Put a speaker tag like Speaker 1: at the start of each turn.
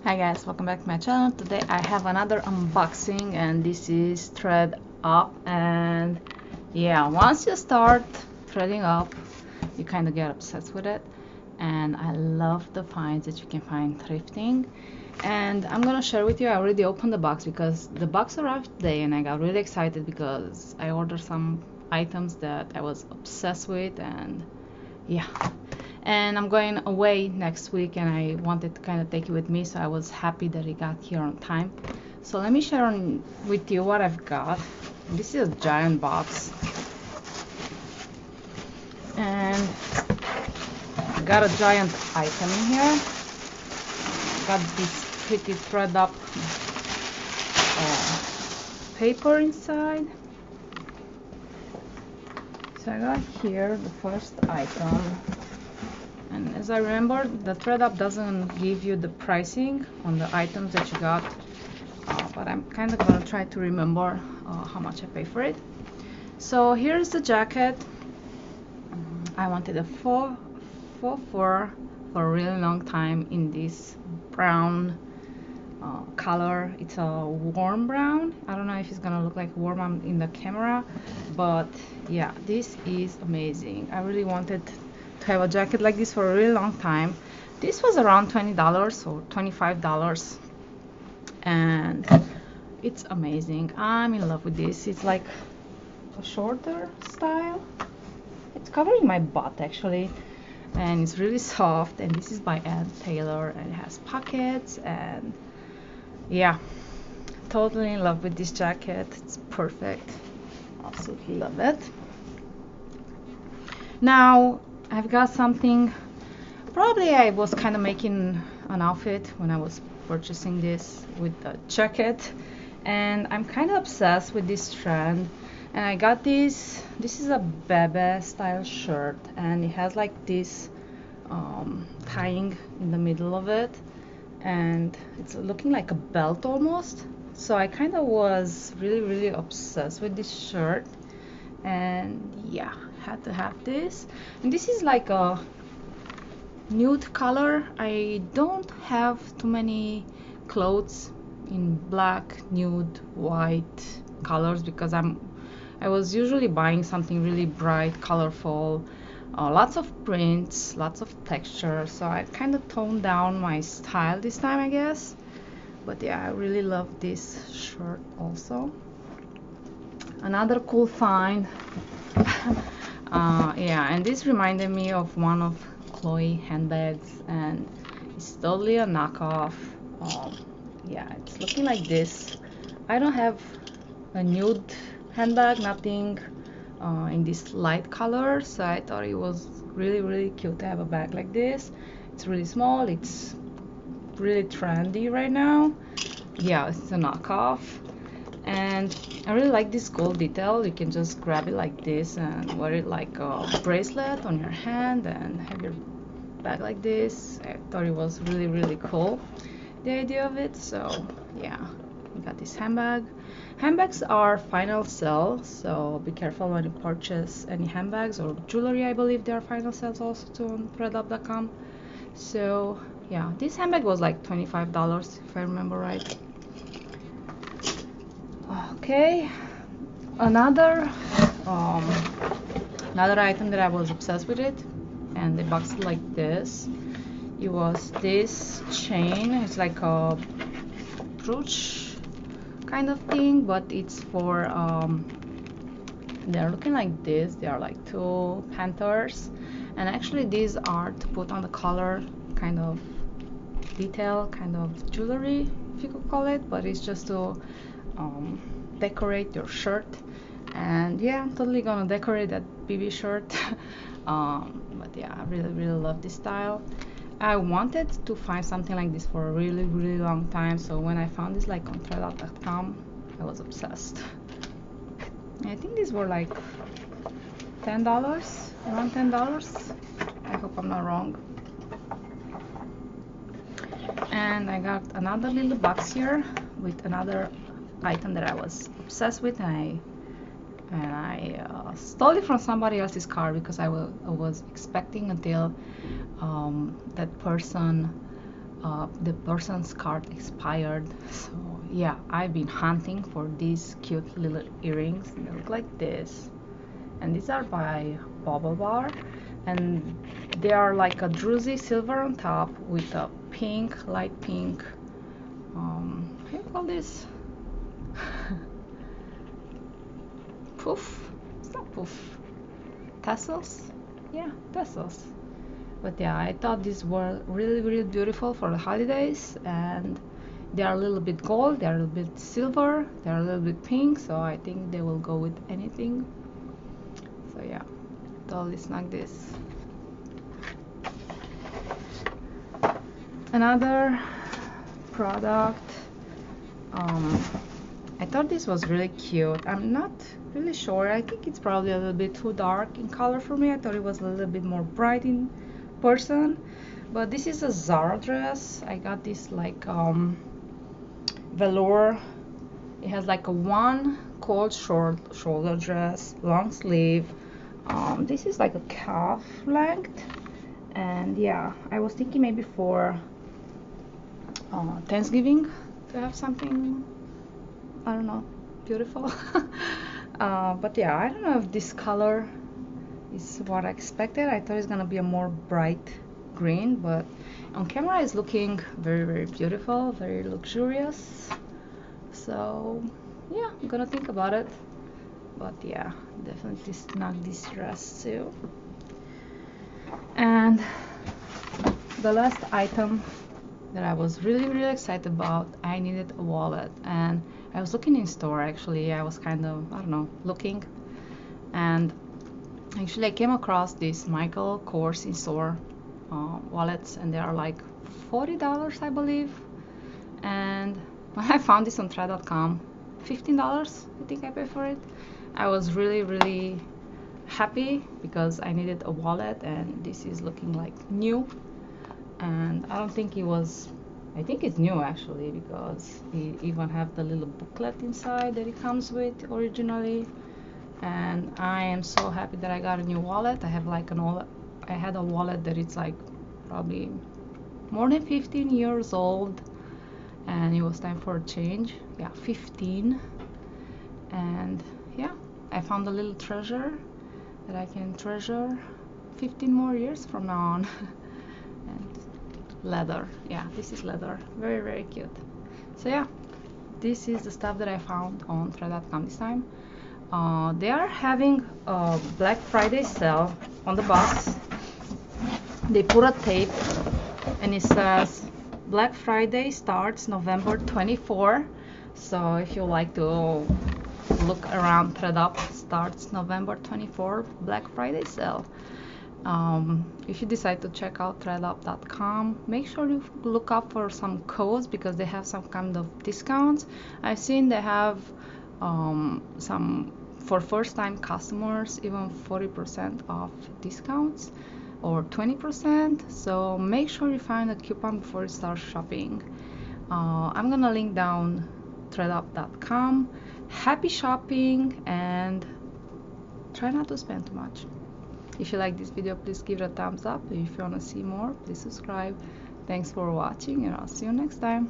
Speaker 1: Hi guys, welcome back to my channel. Today I have another unboxing and this is THREDUP. And yeah, once you start threading up, you kind of get obsessed with it. And I love the finds that you can find thrifting. And I'm gonna share with you, I already opened the box because the box arrived today and I got really excited because I ordered some items that I was obsessed with. And yeah, and I'm going away next week and I wanted to kind of take it with me, so I was happy that it got here on time. So let me share with you what I've got. This is a giant box and I got a giant item in here. Got this pretty THREDUP paper inside. So I got here the first item. And as I remember, the THREDUP doesn't give you the pricing on the items that you got, but I'm kind of gonna try to remember how much I pay for it. So here's the jacket. I wanted a faux fur for a really long time in this brown color. It's a warm brown. I don't know if it's gonna look like warm in the camera, but yeah, this is amazing. I really wanted to have a jacket like this for a really long time. This was around $20 or $25, and it's amazing. I'm in love with this. It's like a shorter style. It's covering my butt actually, and it's really soft. And this is by Ann Taylor, and it has pockets. And yeah, totally in love with this jacket. It's perfect. Absolutely love it. Now I've got something. Probably I was kind of making an outfit when I was purchasing this with the jacket, and I'm kind of obsessed with this trend. And I got this. This is a Bebe style shirt, and it has like this tying in the middle of it, and it's looking like a belt almost. So I kind of was really obsessed with this shirt, and yeah, had to have this. And this is like a nude color. I don't have too many clothes in black, nude, white colors because I was usually buying something really bright, colorful, lots of prints, lots of texture. So I kind of toned down my style this time, I guess. But yeah, I really love this shirt also. Another cool find. Yeah, and this reminded me of one of Chloe handbags, and it's totally a knockoff. Yeah, it's looking like this. I don't have a nude handbag, nothing in this light color, so I thought it was really cute to have a bag like this. It's really small, it's really trendy right now. Yeah, it's a knockoff, and I really like this gold detail. You can just grab it like this and wear it like a bracelet on your hand and have your bag like this. I thought it was really cool, the idea of it. So yeah, we got this handbag. Handbags are final sale, so be careful when you purchase any handbags or jewelry. I believe they are final sales also too on thredup.com. So yeah, this handbag was like $25 if I remember right. Okay, another another item that I was obsessed with it, and the box like this. It was this chain. It's like a brooch kind of thing, but it's for they're looking like this. They are like two panthers, and actually these are to put on the collar, kind of detail, kind of jewelry if you could call it, but it's just to decorate your shirt. And yeah, I'm totally gonna decorate that BB shirt. But yeah, I really love this style. I wanted to find something like this for a really long time, so when I found this like on thredup.com, I was obsessed. I think these were like $10, around $10. I hope I'm not wrong. And I got another little box here with another item that I was obsessed with, and I stole it from somebody else's car because I was expecting until that person the person's card expired. So yeah, I've been hunting for these cute little earrings. They look like this, and these are by Bubble Bar, and they are like a druzy silver on top with a pink, light pink, how do you call this? Poof? It's not poof. Tassels? Yeah, tassels. But yeah, I thought these were really beautiful for the holidays, and they are a little bit gold, they are a little bit silver, they are a little bit pink, so I think they will go with anything. So yeah, totally snag this. Another product, I thought this was really cute. I'm not really sure, I think it's probably a little bit too dark in color for me. I thought it was a little bit more bright in person, but this is a Zara dress. I got this like velour. It has like a one cold shoulder dress, long sleeve. This is like a calf length, and yeah, I was thinking maybe for Thanksgiving to have something, I don't know, beautiful. But yeah, I don't know if this color is what I expected. I thought it's gonna be a more bright green, but on camera it's looking very beautiful, very luxurious. So yeah, I'm gonna think about it. But yeah, definitely snag this dress too. And the last item that I was really excited about, I needed a wallet, and I was looking in store. Actually, I was kind of, I don't know, looking, and actually I came across these Michael Kors in store wallets, and they are like $40, I believe. And when I found this on THREDUP.com, $15 I think I paid for it. I was really happy because I needed a wallet, and this is looking like new. And I don't think it was, I think it's new actually, because it even have the little booklet inside that it comes with originally. And I am so happy that I got a new wallet. I have like I had a wallet that it's like probably more than 15 years old, and it was time for a change. Yeah, 15. And yeah, I found a little treasure that I can treasure 15 more years from now on. And leather, yeah, this is leather, very cute. So yeah, this is the stuff that I found on THREDUP.com this time. They are having a Black Friday sale on the box. They put a tape and it says Black Friday starts November 24. So if you like to look around, THREDUP starts November 24 Black Friday sale. If you decide to check out THREDUP.com, make sure you look up for some codes, because they have some kind of discounts. I've seen they have some for first-time customers, even 40% off discounts or 20%. So make sure you find a coupon before you start shopping. I'm gonna link down THREDUP.com. Happy shopping, and try not to spend too much. If you like this video, please give it a thumbs up. If you want to see more, please subscribe. Thanks for watching, and I'll see you next time.